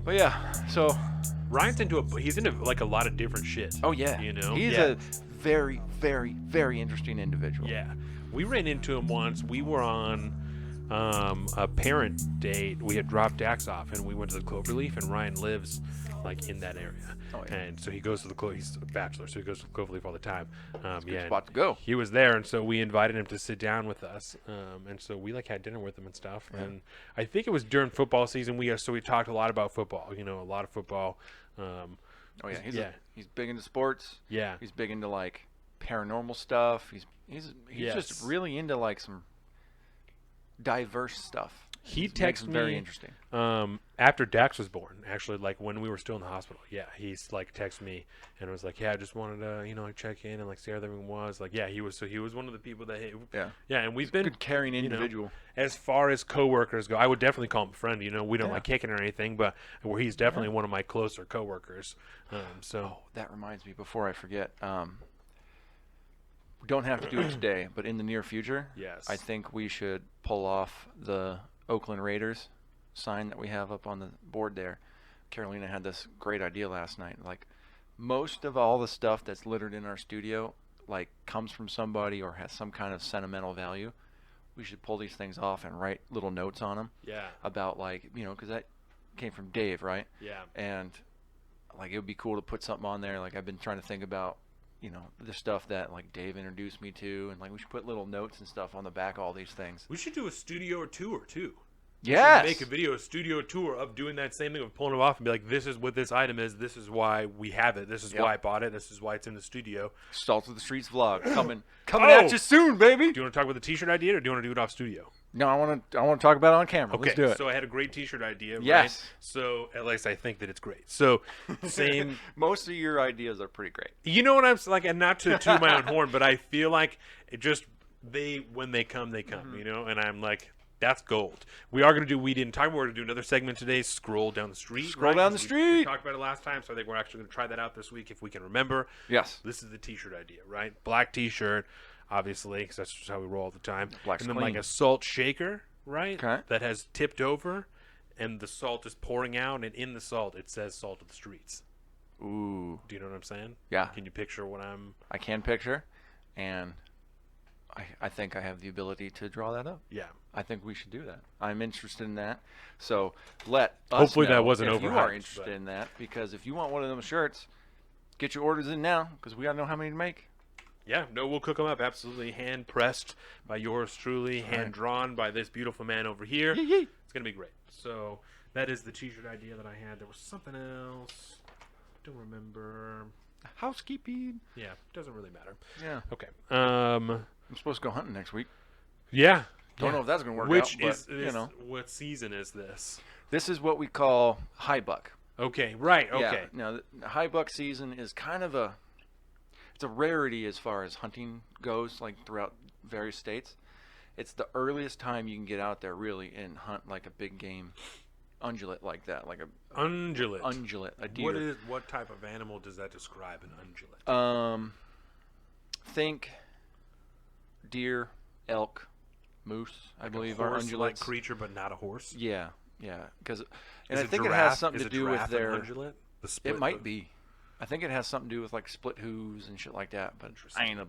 But yeah, so Ryan's he's into like a lot of different shit. oh yeah, You know? he's Yeah. a very, very, very interesting individual. Yeah. We ran into him once. We were on a parent date. We had dropped Dax off and we went to the Cloverleaf, and Ryan lives like in that area. Oh yeah, And so he goes to he's a bachelor, so he goes to the Cloverleaf all the time. it's a good Yeah. spot to go. He was there, and so we invited him to sit down with us. And so we like had dinner with him and stuff. Yeah. And I think it was during football season. We talked a lot about football. You know, a lot of football. Oh yeah, Yeah. he's big into sports. Yeah. He's big into like paranormal stuff. He's Yes. just really into like some diverse stuff. He Makes texted him very me interesting. after Dax was born. Actually, like when we were still in the hospital. Yeah, he's like texted me and was like, "Yeah, I just wanted to like check in and like see how everything was." Like, yeah, he was one of the people that Yeah, and we've been good caring you know, individual. as far as coworkers go, I would definitely call him a friend. You know, we don't Yeah. like kicking or anything, but where he's definitely one of my closer coworkers. So That reminds me, before I forget, we don't have to do it today, but in the near future, yes, I think we should pull off the Oakland Raiders sign that we have up on the board there. Carolina had this great idea last night. Like, most of all the stuff that's littered in our studio, like, comes from somebody or has some kind of sentimental value. We should pull these things off and write little notes on them yeah, about, like, because that came from Dave, right? yeah. And like, it would be cool to put something on there. Like, I've been trying to think about the stuff that like Dave introduced me to, and like we should put little notes and stuff on the back of all these things. We should do a studio tour too. Yes. Make a video, a studio tour of doing that same thing of pulling it off and be like, "This is what this item is. This is why we have it. This is Yep. why I bought it. This is why it's in the studio." Salt of the Streets vlog coming Oh! at you soon, baby. Do you want to talk about the T-shirt idea, or do you want to do it off studio? No, I want to talk about it on camera. Okay, Let's do it. so I had a great T-shirt idea. Yes. Right? So at least I think that it's great. So same. Most of your ideas are pretty great. You know what I'm like, and not to toot my own horn, but I feel like it just when they come, they come. Mm-hmm. You know, and I'm like, that's gold. We are going to do. We didn't talk about. We're going to do another segment today. Scroll down the street. Scroll right? down the 'Cause street. We talked about it last time, so I think we're actually going to try that out this week if we can remember. Yes. This is the T-shirt idea, right? Black T-shirt, obviously, because that's just how we roll all the time. Black's and then clean. like a salt shaker, right? Okay. That has tipped over, and the salt is pouring out, and in the salt it says "Salt of the Streets." Ooh. Do you know what I'm saying? Yeah. Can you picture what I'm? I can picture, and I think I have the ability to draw that up. Yeah. I think we should do that. I'm interested in that. So let us Hopefully that know wasn't if you are overhyped, interested but- in that, because if you want one of them shirts, get your orders in now, because we got to know how many to make. Yeah, no, we'll cook them up. Absolutely hand pressed by yours truly, hand drawn by this beautiful man over here. Yee yee. It's gonna be great. So that is the T-shirt idea that I had. There was something else. Don't remember. Housekeeping. Yeah, doesn't really matter. Yeah. Okay. I'm supposed to go hunting next week. Yeah. Don't know if that's going to work Which out, but, is you know. what season is this? This is what we call high buck. Okay. Right. Okay. Yeah. Now, the high buck season is kind of it's a rarity as far as hunting goes, like throughout various states. It's the earliest time you can get out there really and hunt like a big game ungulate like that, like a Ungulate. a deer. What type of animal does that describe? An ungulate. Think deer, elk, moose, I believe are horse-like ungulates. creature, but not a horse. Yeah, because Is I a think it giraffe- has something is to a do with giraffe an their. ungulate? The split It might hoof? be. I think it has something to do with like split hooves and shit like that. But Interesting. I ain't a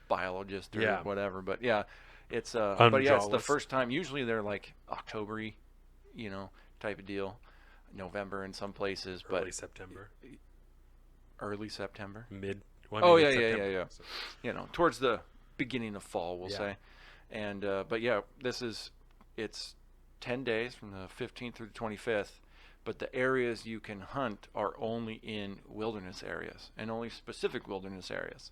biologist or Yeah. whatever. But yeah, it's but yeah, it's the Unjawless. first time. Usually they're like October-y, type of deal. November in some places, Early but September, early September. mid. Oh, mid yeah, September. yeah. So- Towards the beginning of fall, we'll Yeah. say. And but yeah, it's 10 days from the 15th through the 25th. But the areas you can hunt are only in wilderness areas and only specific wilderness areas.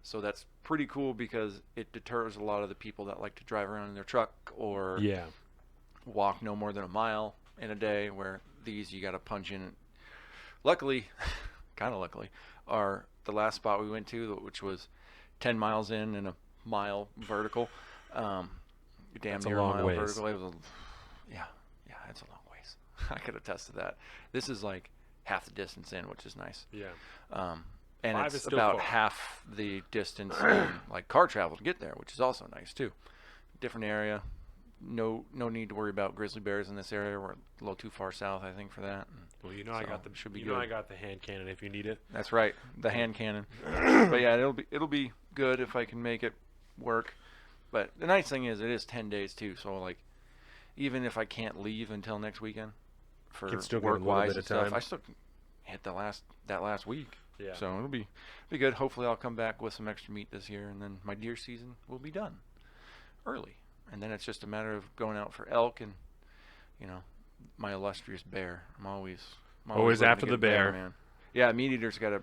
So that's pretty cool because it deters a lot of the people that like to drive around in their truck or Yeah. walk no more than a mile in a day, where these you got to punch in. Luckily, kind of luckily, are the last spot we went to, which was 10 miles in and a mile vertical. Damn That's a near a long mile ways. vertical. It was yeah, it's a long ways. I could attest to that. This is like half the distance in, which is nice. Yeah. And 5 is it's still about far. half the distance in like car travel to get there, which is also nice too. Different area, no need to worry about grizzly bears in this area. We're a little too far south, I think, for that. And Well, you know, so I got the should be you good. know I got the hand cannon if you need it. That's right, the hand cannon. But yeah, it'll be good if I can make it work. But the nice thing is it is 10 days too, so like even if I can't leave until next weekend for Can still get a work little wise bit and of stuff, time. I still can hit that last week. Yeah. So it'll be good. Hopefully I'll come back with some extra meat this year, and then my deer season will be done early. And then it's just a matter of going out for elk and, you know, my illustrious bear. I'm always Always looking after to the get a bear. man. Yeah, Meat Eater's got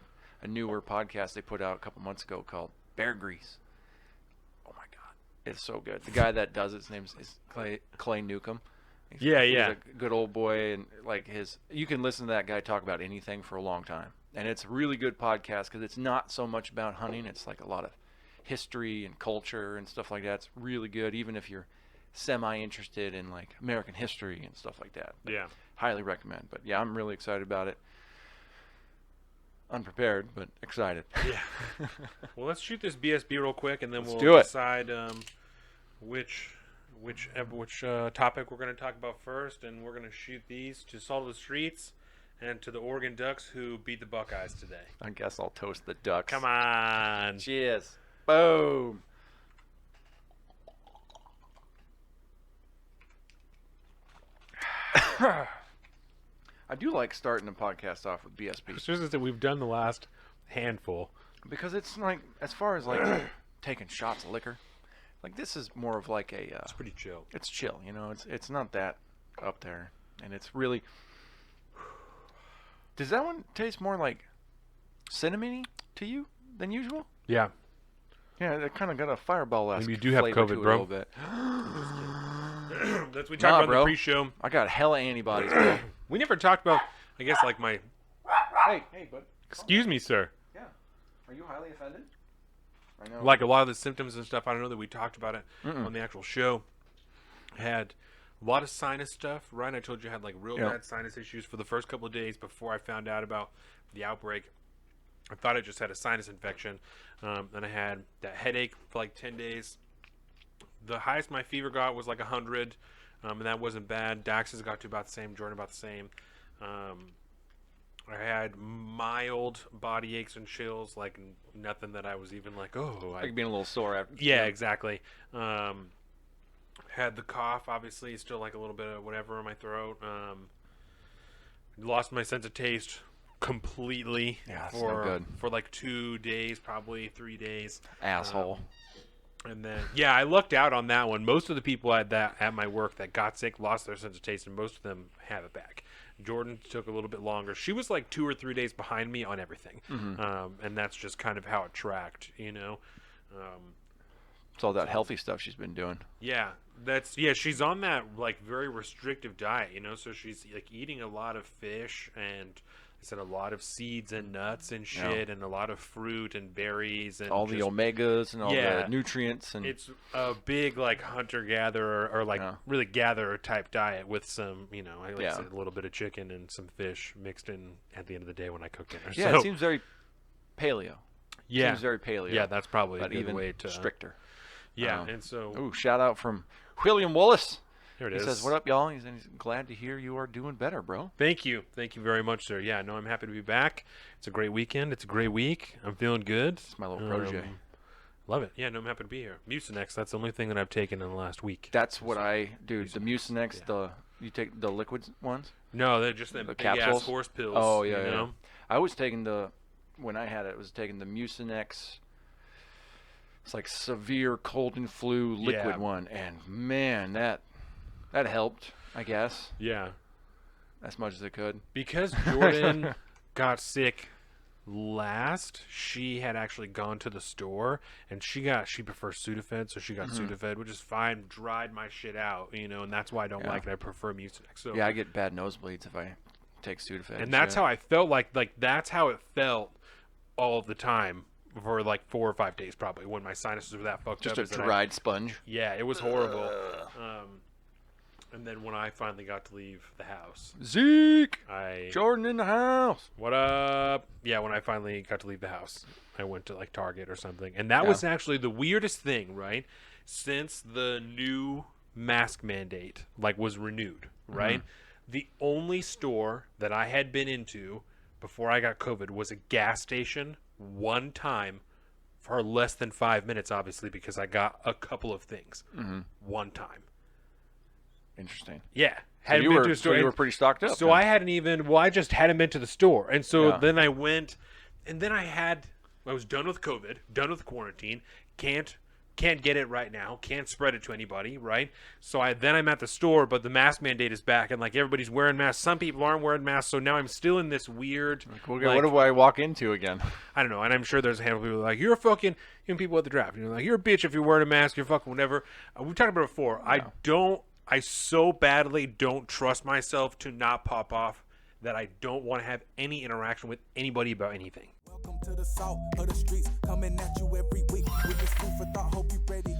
a newer podcast they put out a couple months ago called Bear Grease. Oh my God, it's so good. The guy that does it, his name is Clay Newcomb. He's a good old boy, and like you can listen to that guy talk about anything for a long time. And it's a really good podcast because it's not so much about hunting. It's like a lot of history and culture and stuff like that. It's really good, even if you're semi-interested in like American history and stuff like that. Yeah. Highly recommend. But yeah, I'm really excited about it. Unprepared, but excited. Yeah. Well, let's shoot this BSB real quick, and then Let's we'll do it. decide which topic we're going to talk about first, and we're going to shoot these to Salt of the Streets and to the Oregon Ducks who beat the Buckeyes today. I guess I'll toast the ducks. Come on. Cheers. Boom. I do like starting a podcast off with BSB It's just that we've done the last handful. because it's like, as far as like taking shots of liquor, like this is more of like a. It's pretty chill. It's chill, you know. It's not that up there, and it's really. Does that one taste more like cinnamony to you than usual? Yeah. Yeah, it kind of got a fireball-esque Maybe you do have flavor to COVID, it bro. a little bit. That's what we talked Nah, about in bro. the pre-show. I got hella antibodies, bro. We never talked about, I guess, like my... Hey, bud. Excuse me, sir. Yeah. Are you highly offended? I know. Like a lot of the symptoms and stuff, I don't know that we talked about it on the actual show. I had a lot of sinus stuff, right? I told you I had like real bad sinus issues for the first couple of days before I found out about the outbreak. I thought I just had a sinus infection. And I had that headache for like 10 days. The highest my fever got was like 100, and that wasn't bad. Dax's got to about the same, Jordan about the same. I had mild body aches and chills, like nothing that I was even like, oh. Like being a little sore after. Yeah, exactly. Had the cough, obviously, still like a little bit of whatever in my throat. Lost my sense of taste completely Yeah, that's no good. for like 2 days, probably 3 days. Asshole. And then, yeah, I lucked out on that one. Most of the people at my work that got sick lost their sense of taste, and most of them have it back. Jordan took a little bit longer. She was like 2 or 3 days behind me on everything, and that's just kind of how it tracked, you know. It's all that healthy stuff she's been doing. Yeah, she's on that like very restrictive diet, you know. So she's like eating a lot of fish and I said a lot of seeds and nuts and shit, and a lot of fruit and berries and all the omegas and all the nutrients, and it's a big like hunter gatherer or like really gatherer type diet with some, you know, I said a little bit of chicken and some fish mixed in at the end of the day when I cook dinner. Yeah, so, it seems very paleo. Yeah, seems very paleo. Yeah, that's probably a but good even way to stricter. Yeah, and so ooh, shout out from William Wallace. Here it is. He says, "What up, y'all?" He's glad to hear you are doing better, bro. Thank you very much, sir. Yeah, no, I'm happy to be back. It's a great weekend. It's a great week. I'm feeling good. It's my little protege. Love it. Yeah, no, I'm happy to be here. Mucinex, that's the only thing that I've taken in the last week. That's what I do. The Mucinex, you take the liquid ones? No, they're just the big capsules. Ass horse pills. Oh yeah, you know? I was taking when I had it, was taking the Mucinex. It's like severe cold and flu liquid one, and man, that helped, I guess. Yeah, as much as it could. Because Jordan got sick last, she had actually gone to the store, and she prefers Sudafed, so she got Sudafed, which is fine. Dried my shit out, you know, and that's why I don't like it. I prefer Mucinex. So yeah, I get bad nosebleeds if I take Sudafed, and that's how I felt. Like that's how it felt all of the time. For like 4 or 5 days, probably, when my sinuses were that fucked up. Just a dried sponge. Yeah, it was horrible. And then when I finally got to leave the house, Zeke, Jordan in the house. What up? Yeah, when I finally got to leave the house, I went to like Target or something, and that was actually the weirdest thing, right? Since the new mask mandate like was renewed, right? Mm-hmm. The only store that I had been into before I got COVID was a gas station one time for less than 5 minutes, obviously, because I got a couple of things one time. Interesting. Yeah. So you were pretty stocked up. So then. I hadn't even, well, I just hadn't been to the store. And so Yeah. then I went, and then I was done with COVID, done with quarantine, can't get it right now, can't spread it to anybody, right? So I'm at the store, but the mask mandate is back, and like everybody's wearing masks. Some people aren't wearing masks, so now I'm still in this weird. What do I walk into again? I don't know, and I'm sure there's a handful of people like, you're a fucking, people at the draft, like, you're a bitch if you're wearing a mask, you're fucking whatever. We've talked about it before. Yeah. I so badly don't trust myself to not pop off that I don't want to have any interaction with anybody about anything. Welcome to the salt of the streets, coming at you every week with this food for thought. Hope you ready.